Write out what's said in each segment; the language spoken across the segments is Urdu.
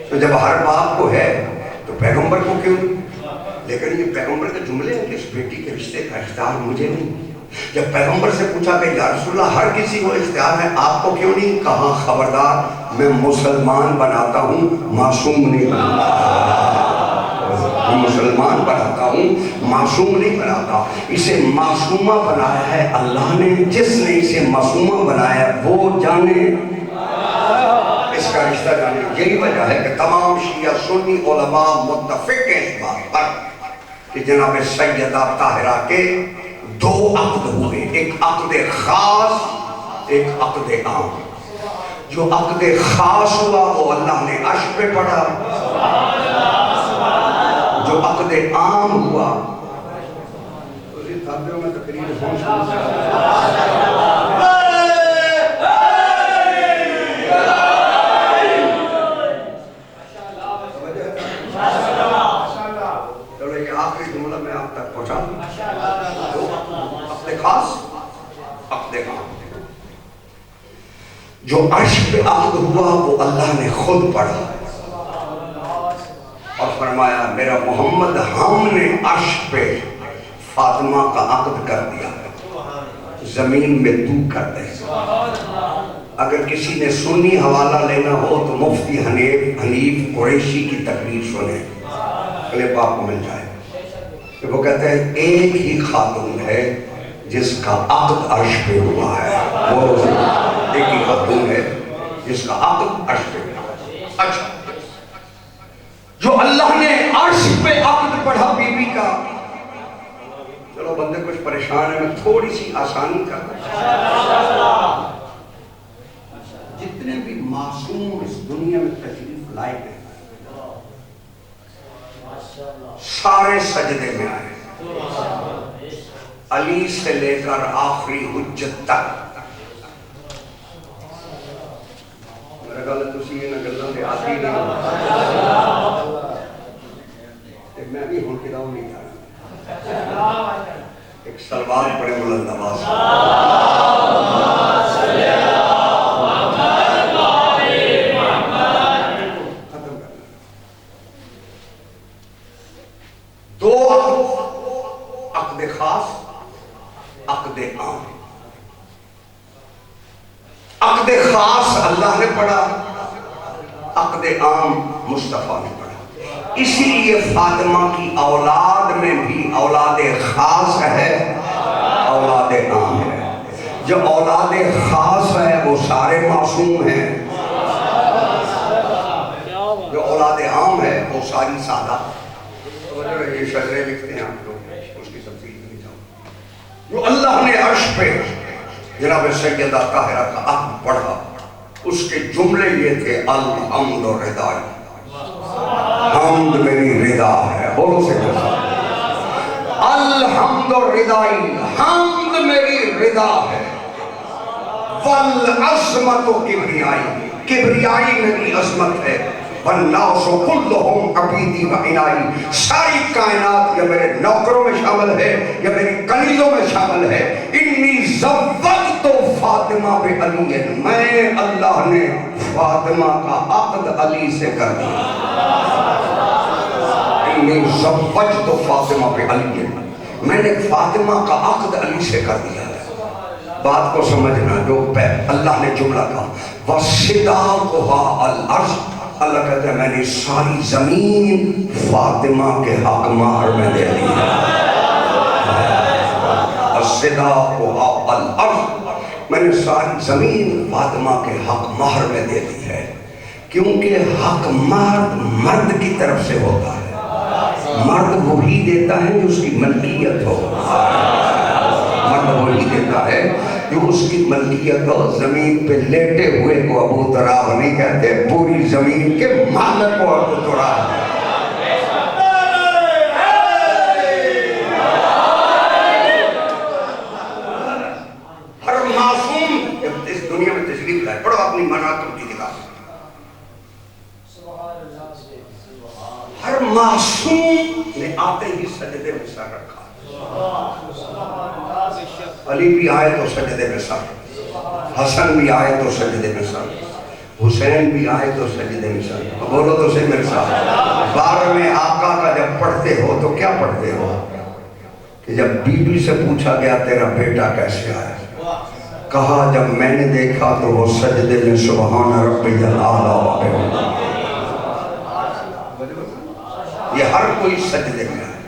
تو جب ہر باپ کو ہے تو پیغمبر کو کیوں نہیں؟ لیکن یہ پیغمبر کے جملے ہیں کہ اس بیٹی کے رشتے کا اختیار مجھے نہیں۔ جب پیغمبر سے پوچھا کہ یا رسول اللہ ہر کسی کو اختیار ہے، آپ کو کیوں نہیں؟ کہا خبردار، میں مسلمان بناتا ہوں، معصوم نہیں بناتا۔ میں مسلمان بناتا ہوں، معصوم نہیں بناتا۔ اسے معصومہ بنایا ہے اللہ نے، جس نے اسے معصومہ بنایا ہے وہ جانے اس کا رشتہ جانے۔ یہی وجہ ہے کہ تمام شیعہ سنی علماء متفق ہیں اس بات پر کہ جناب سیدہ طاہرہ کے دو عقد ہوئے، ایک عقد خاص، ایک عقد عام۔ جو عقد خاص ہوا وہ اللہ نے عرش پہ پڑھا، جو عقد عام ہوا میں تقریر چلو یہ آخری جملہ میں آپ تک پہنچا دوں۔ عقد خاص، عقد عام۔ جو عرش پہ عقد ہوا وہ اللہ نے خود پڑھا اور فرمایا میرا محمد ہم نے عرش پہ فاطمہ کا عقد کر دیا، زمین میں تو کر دے۔ اگر کسی نے سنی حوالہ لینا ہو تو مفتی حنیف قریشی کی تقریر سنیں، کلپ آپ کو مل جائے کہ وہ کہتے ہیں ایک ہی خاتون ہے جس کا عقد عرش پہ ہوا ہے، وہ ایک ہی خاتون ہے جس کا عقد عرش پہ ہوا ہے۔ اچھا، جو اللہ نے عرش پہ عقد پڑھا بی بی کا، چلو بندے کچھ پریشان ہے، میں تھوڑی سی آسانی کروں۔ جتنے بھی معصوم اس دنیا میں تشریف لائے ہیں سارے سجدے میں آئے، علی سے لے کر آخری حجت تک۔ میرا گل تسی انہاں گلاں تے آتی نہیں، میں بھی ہن کداں نہیں جانا۔ ایک سلوات پڑھے بلند آواز دو عقد خاص، عقد عام۔ عقد خاص اللہ نے پڑھا، عقد عام مصطفیٰ نے پڑھا۔ اسی لیے فاطمہ کی اولاد میں بھی اولاد خاص ہے، اولاد عام ہے۔ جو اولاد خاص ہے وہ سارے معصوم ہیں، جو اولاد عام ہے وہ ساری سادہ۔ یہ شجرے لکھتے ہیں آپ لوگ، اس کی تفصیل نہیں جاؤں۔ جو اللہ نے عرش پہ جناب سیدہ طاہرہ کا عقد پڑھا، اس کے جملے یہ تھے الحمد و رضائی، حمد میری رضا ہے، بولو سے الحمد و رضائی، حمد میری رضا ہے، والعظمت و کبریائی، کبریائی میری عظمت ہے، والناس کلہم عبیدی و عنائی، ساری کائنات یا میرے نوکروں میں شامل ہے یا میری کنیزوں میں شامل ہے۔ انی زوجت فاطمہ بعلی، میں اللہ نے فاطمہ کا عقد علی سے کر دیا۔ انی زوجت فاطمہ بعلی، میں نے فاطمہ کا عقد علی سے کر دیا۔ بات کو سمجھنا، جو اللہ نے جملہ کہا وَصِدَاقُهَا الْأَرْضِ، اللہ کہتا ہے میں نے ساری زمین فاطمہ کے حق مہر میں دے دی ہے۔ وَصِدَاقُهَا الْأَرْضِ، میں نے ساری زمین فاطمہ کے حق مہر میں دے دی ہے، کیونکہ حق مرد کی طرف سے ہوتا ہے۔ مرد وہی دیتا ہے جو اس کی ملکیت ہو، مرد وہی دیتا ہے جو اس کی ملکیت ہو۔ زمین پہ لیٹے ہوئے کو ابو تراب نہیں کہتے، پوری زمین کے مالک کو ابو تراب۔ ہر معصوم اس دنیا میں تشریف لائے، پڑھو اپنی مناقب کی کتاب، ہر معصوم نے آتے ہی سجدے میں سر رکھا۔ علی بھی آئے تو سجدے میں سر، حسن بھی آئے تو سجدے میں سر، حسین بھی آئے تو سجدے میں سر، بولو تو صحیح میرے ساتھ، 12ویں آقا کا جب پڑھتے ہو تو کیا پڑھتے ہو کہ جب بی بی سے پوچھا گیا تیرا بیٹا کیسے آیا، کہا جب میں نے دیکھا تو وہ سجدے میں سبحان ربی الاعلیٰ پہ ہوتا۔ یہ ہر کوئی سجدے میں آئے،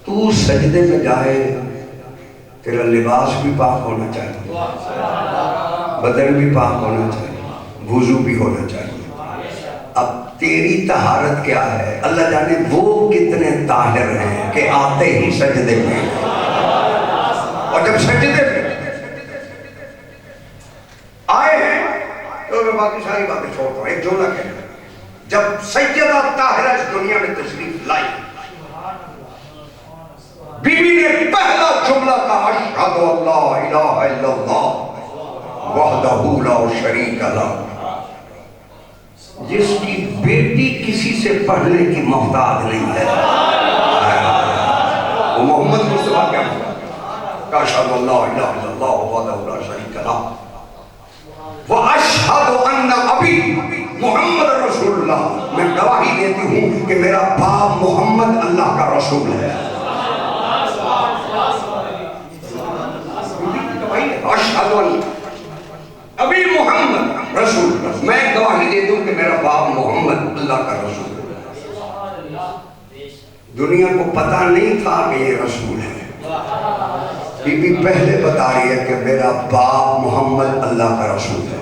تو سجدے میں جائے، تیرا لباس بھی پاک ہونا چاہیے، بدن بھی پاک ہونا چاہیے، وضو بھی ہونا چاہیے۔ اب تیری طہارت کیا ہے؟ اللہ جانے وہ کتنے طاہر ہیں کہ آتے ہی سجدے میں، اور جب سجدے میں آئے ہیں تو میں باقی ساری باتیں چھوڑتا ہوں، ایک جملہ کہنا، جب سیدہ طاہرہ اس دنیا میں تشریف لائی، بی بی نے پہلا جملہ کہا اشہد ان لا الہ الا اللہ وحدہ لا شریک لہ۔ جس کی بیٹی کسی سے پڑھنے کی محتاج نہیں ہے، وہ محمد مصطفیٰ کیا کہا اشہد ان لا الہ الا اللہ وحدہ لا شریک لہ واشہد ان ابی محمد رسول اللہ، میں گواہی دیتی ہوں کہ میرا باپ محمد اللہ کا رسول ہے۔ اشہد ان ابی محمد رسول اللہ، میں گواہی دیتی ہوں کہ میرا باپ محمد اللہ کا رسول ہے۔ دنیا کو پتہ نہیں تھا کہ یہ رسول ہے، بی بی پہلے بتا رہی ہے کہ میرا باپ محمد اللہ کا رسول ہے،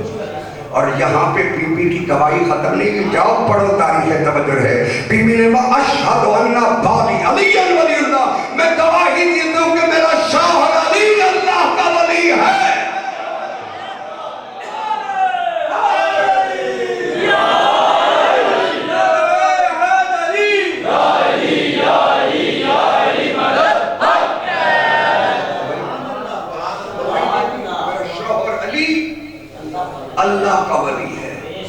اور یہاں پہ بی بی کی گواہی ختم نہیں ہوئی، جاؤ پڑھو تاریخ توجہ ہے۔ بی بی نے کہا اشہد ان بالی علی ولی اللہ، میں گواہی دیتا ہوں کہ میرا شوہر علی اللہ کا ولی ہے۔ اللہ کا ولی ہے،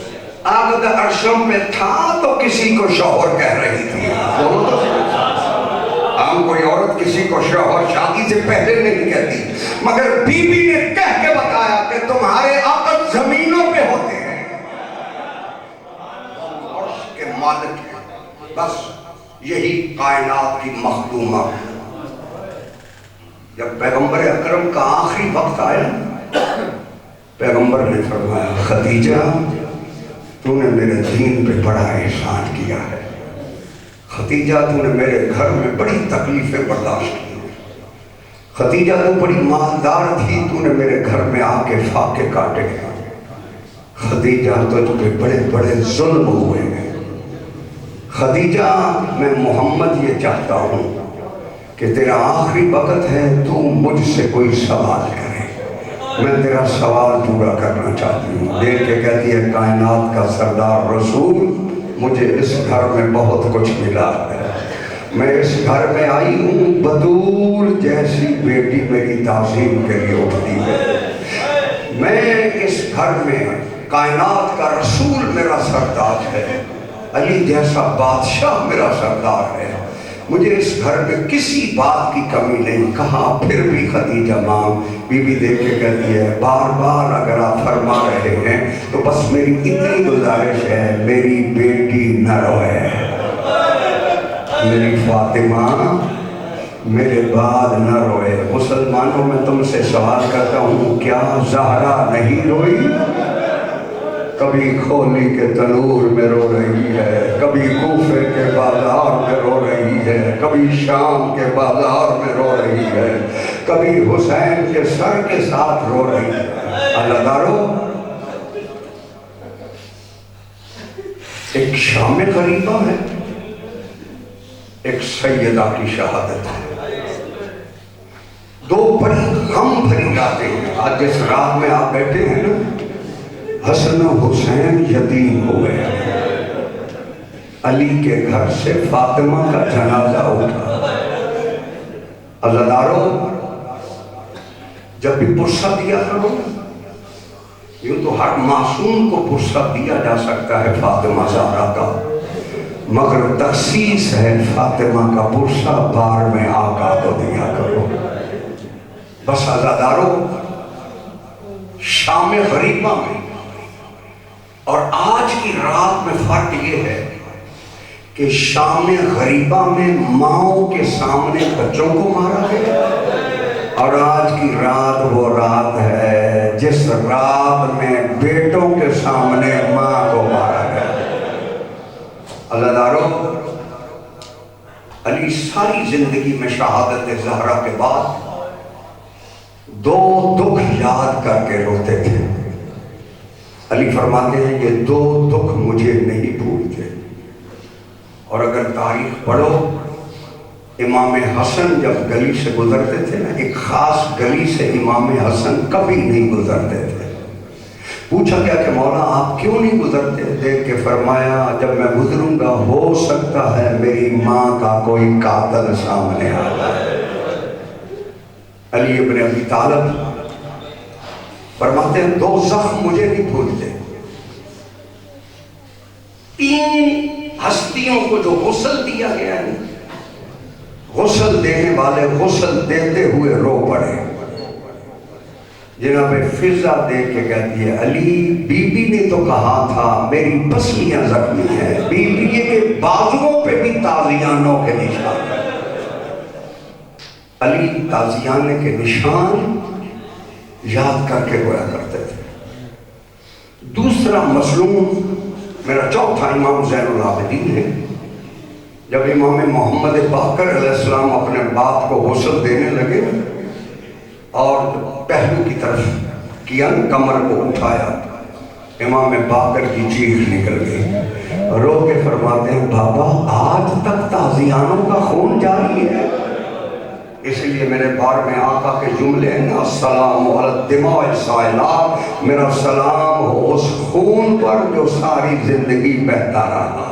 عقد عرشم میں تھا تو کسی کو شوہر کہہ رہی تھی، بولو تو ہم کوئی عورت کسی کو شوہر شادی سے پہلے نہیں کہتی، مگر بی بی نے کہہ کے بتایا کہ تمہارے عقد زمینوں پہ ہوتے ہیں، عرش کے مالک ہیں، بس یہی کائنات کی مخدومہ۔ جب پیغمبر اکرم کا آخری وقت آیا، پیغمبر نے فرمایا خدیجہ تو نے میرے دین پہ بڑا احسان کیا ہے، خدیجہ تو نے میرے گھر میں بڑی تکلیفیں برداشت کی، خدیجہ تو بڑی مالدار تھی، تو نے میرے گھر میں آ کے فاقے کاٹے، خدیجہ تو تجھے بڑے بڑے ظلم ہوئے ہیں، خدیجہ میں محمد یہ چاہتا ہوں کہ تیرا آخری وقت ہے، تو مجھ سے کوئی سوال کرے، میں تیرا سوال پورا کرنا چاہتی ہوں۔ دیکھ کے کہتی ہے کائنات کا سردار رسول، مجھے اس گھر میں بہت کچھ ملا ہے، میں اس گھر میں آئی ہوں، بدور جیسی بیٹی میری تعظیم کے لیے اٹھتی ہے، میں اس گھر میں کائنات کا رسول میرا سردار ہے، علی جیسا بادشاہ میرا سردار ہے، مجھے اس گھر میں کسی بات کی کمی نہیں۔ کہا پھر بھی خدیجہ ماں، بی بی دیکھ کے کہتی ہے بار بار اگر آپ فرما رہے ہیں تو بس میری اتنی گزارش ہے، میری بیٹی نہ روئے، میری فاطمہ میرے بعد نہ روئے۔ مسلمانوں میں تم سے سوال کرتا ہوں، کیا زہرا نہیں روئی؟ کبھی کھولی کے تنور میں رو رہی ہے، کبھی کوفے کے بازار میں رو رہی ہے، کبھی شام کے بازار میں رو رہی ہے، کبھی حسین کے سر کے ساتھ رو رہی ہے۔ اللہ دارو، ایک شام غریبہ ہے، ایک سیدہ کی شہادت ہے، دو بڑی غم بھری راتیں ہیں۔ آج جس رات میں آپ بیٹھے ہیں نا، حسن و حسین یتیم ہوئے، علی کے گھر سے فاطمہ کا جنازہ اٹھا۔ عزادارو، جب بھی پرسہ دیا کرو، یوں تو ہر معصوم کو پرسہ دیا جا سکتا ہے فاطمہ زہرا کا، مگر تخصیص ہے فاطمہ کا پرسہ بار میں آقا کو دیا کرو۔ بس عزادارو، شام غریبہ میں کی رات میں فرق یہ ہے کہ شام غریبہ میں ماؤں کے سامنے بچوں کو مارا گیا، اور آج کی رات وہ رات ہے جس رات میں بیٹوں کے سامنے ماں کو مارا گیا۔ اللہ دارو، علی ساری زندگی میں شہادت زہرا کے بعد 2 دکھ یاد کر کے روتے تھے۔ علی فرماتے ہیں یہ 2 دکھ مجھے نہیں بھولتے، اور اگر تاریخ پڑھو، امام حسن جب گلی سے گزرتے تھے نا، ایک خاص گلی سے امام حسن کبھی نہیں گزرتے تھے۔ پوچھا گیا کہ مولا آپ کیوں نہیں گزرتے؟ دیکھ کے فرمایا جب میں گزروں گا ہو سکتا ہے میری ماں کا کوئی قاتل سامنے آ جائے۔ علی ابن ابی طالب فرماتے ہیں 2 زخم مجھے نہیں بھولتے۔ 3 ہستیوں کو جو غسل دیا گیا ہے، غسل دینے والے غسل دیتے ہوئے رو پڑے۔ جناب فضا دیکھ کے کہتی ہے علی بی بی نے تو کہا تھا میری پسلیاں زخمی ہیں، بی بی کے بازوؤں پہ بھی تازیانوں کے نشان ہیں۔ علی تازیانے کے نشان یاد کر کے رویا کرتے تھے۔ دوسرا مظلوم میرا چوتھا امام زین العابدین ہے۔ جب امام محمد باقر علیہ السلام اپنے باپ کو غسل دینے لگے اور پہلو کی طرف کیا، کمر کو اٹھایا، امام باقر کی چیخ نکل گئی، رو کے فرماتے ہیں بابا آج تک تازیانوں کا خون جاری ہے۔ اس لیے میرے بار میں آقا کے جملے ہیں، السلام علی الدماء السائلات، میرا سلام ہو اس خون پر جو ساری زندگی بہتا رہا۔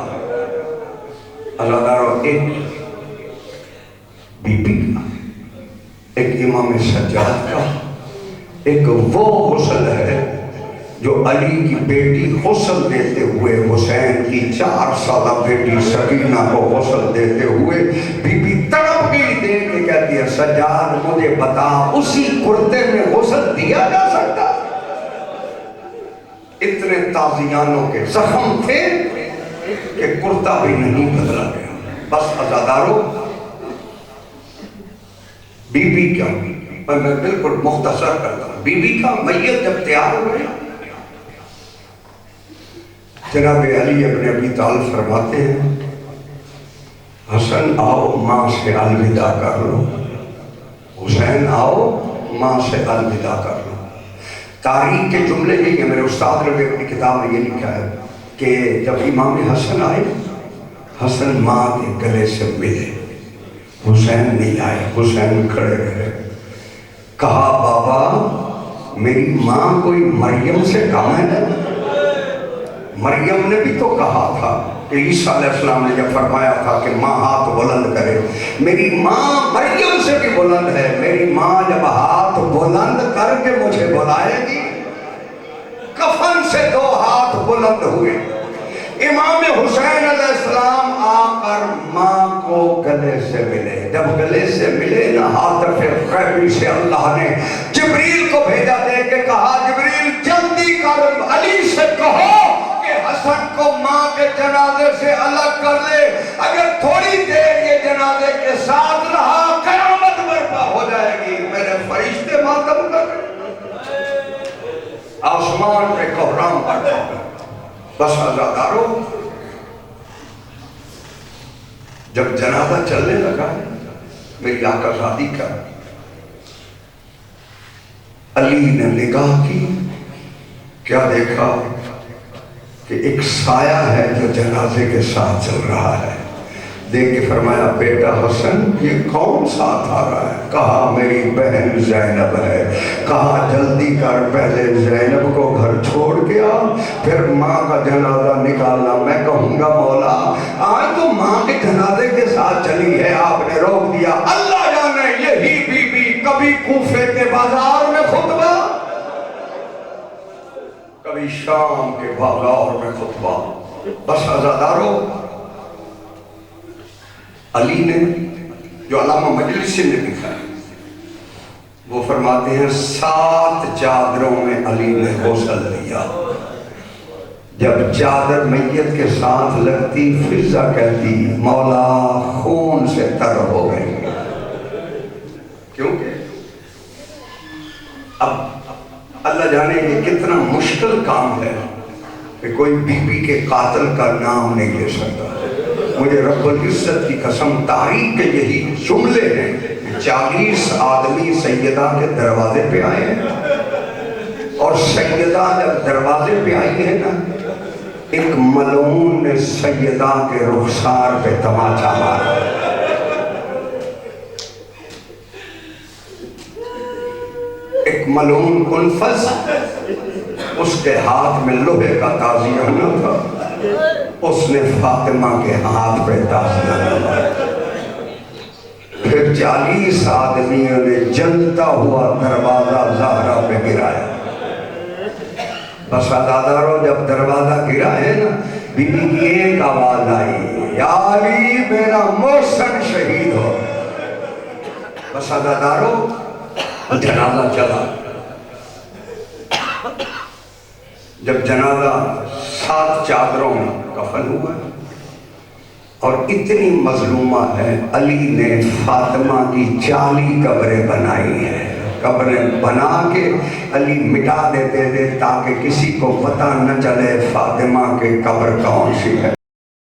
اللہ دارو، ایک بی بی کا، ایک امام سجاد کا، ایک وہ غسل ہے جو علی کی بیٹی غسل دیتے ہوئے، حسین کی 4 سالہ بیٹی سکینہ کو غسل دیتے ہوئے بی بی تڑپ گئی دیکھ کے کہتی ہے سجاد مجھے بتا اسی کرتے میں غسل دیا جا سکتا؟ اتنے تازیانوں کے زخم تھے کہ کرتا بھی نہیں بدلا گیا۔ بس عزادارو، بی بی کا میں بالکل مختصر کرتا ہوں، بی بی کا میت جب تیار ہو گیا، جناب علی ابن ابی طالب فرماتے ہیں حسن آؤ ماں سے الوداع کر لو، حسین آؤ ماں سے الوداع کر لو۔ تاریخ کے جملے یہی ہیں، میرے استاد نے اپنی کتاب میں یہ لکھا ہے کہ جب امام حسن آئے، حسن ماں کے گلے سے ملے، حسین نہیں آئے، حسین کھڑے رہے۔ کہا بابا میری ماں کوئی مریم سے کم ہے؟ مریم نے بھی تو کہا تھا کہ عیسیٰ علیہ السلام نے جب فرمایا تھا کہ ماں ہاتھ بلند کرے، میری ماں مریم سے بھی بلند ہے، میری ماں جب ہاتھ بلند کر کے مجھے بلائے گی، کفن سے 2 ہاتھ بلند ہوئے۔ امام حسین علیہ السلام آ کر ماں کو گلے سے ملے، جب گلے سے ملے نہ ہاتف غیبی سے اللہ نے جبریل کو بھیجا دے کے کہا جبریل جلدی کر علی سے کہو کہ حسن کو ماں کے جنازے سے الگ کر لے، اگر تھوڑی دیر یہ جنازے کے ساتھ رہا قیامت برپا ہو جائے گی۔ میرے فرشتے ماتم کر آسمان پہ کوہرام پڑتا ہے۔ بس عزادارو، جب جنازہ چلنے لگا میری آقا زادی کا، علی نے نگاہ کی، کیا دیکھا کہ ایک سایہ ہے جو جنازے کے ساتھ چل رہا ہے۔ دیکھ کے فرمایا بیٹا حسن یہ کون ساتھ آ رہا ہے؟ کہا میری بہن زینب ہے۔ کہا جلدی کر، پہلے زینب کو گھر چھوڑ کے آ، پھر ماں کا جنازہ نکالنا۔ میں کہوں گا مولا آج تو ماں کے جنازے کے ساتھ چلی ہے، آپ نے روک دیا۔ اللہ جانے یہی بی بی کبھی کوفے کے بازار میں خطبہ، کبھی شام کے بازار میں خطبہ۔ بس عزادارو، علی نے جو علامہ مجلسی نے لکھا ہے وہ فرماتے ہیں 7 چادروں میں علی نے غسل لیا۔ جب چادر میت کے ساتھ لگتی فضا کہتی مولا خون سے تر ہو گئی، کیونکہ اب اللہ جانے یہ کتنا مشکل کام ہے کہ کوئی بی بی کے قاتل کا نام نہیں لے سکتا۔ مجھے رب العزت کی قسم، تاریخ کے یہی جملے ہیں کہ 40 آدمی سیدہ کے دروازے پہ آئے ہیں، اور سیدہ جب دروازے پہ آئی ہے نا، ایک ملعون نے سیدہ کے رخسار پہ تماچا مارا۔ ایک ملعون کنفس، اس کے ہاتھ میں لوہے کا تازیہ نہ تھا، اس نے فاطمہ کے ہاتھ پہ تازیہ لگایا۔ پھر 40 آدمیوں نے جلتا ہوا دروازہ زہرا پہ گرایا۔ بس عزادارو جب دروازہ گرا ہے نا، بی بی کی ایک آواز آئی، یا علی میرا محسن شہید ہو۔ بس عزادارو جنازہ چلا۔ جب جنازہ 7 چادروں میں کفن ہوا، اور اتنی مظلومہ ہے، علی نے فاطمہ کی 40 قبریں بنائی ہیں۔ قبریں بنا کے علی مٹا دیتے تھے تاکہ کسی کو پتہ نہ چلے فاطمہ کی قبر کون سی ہے۔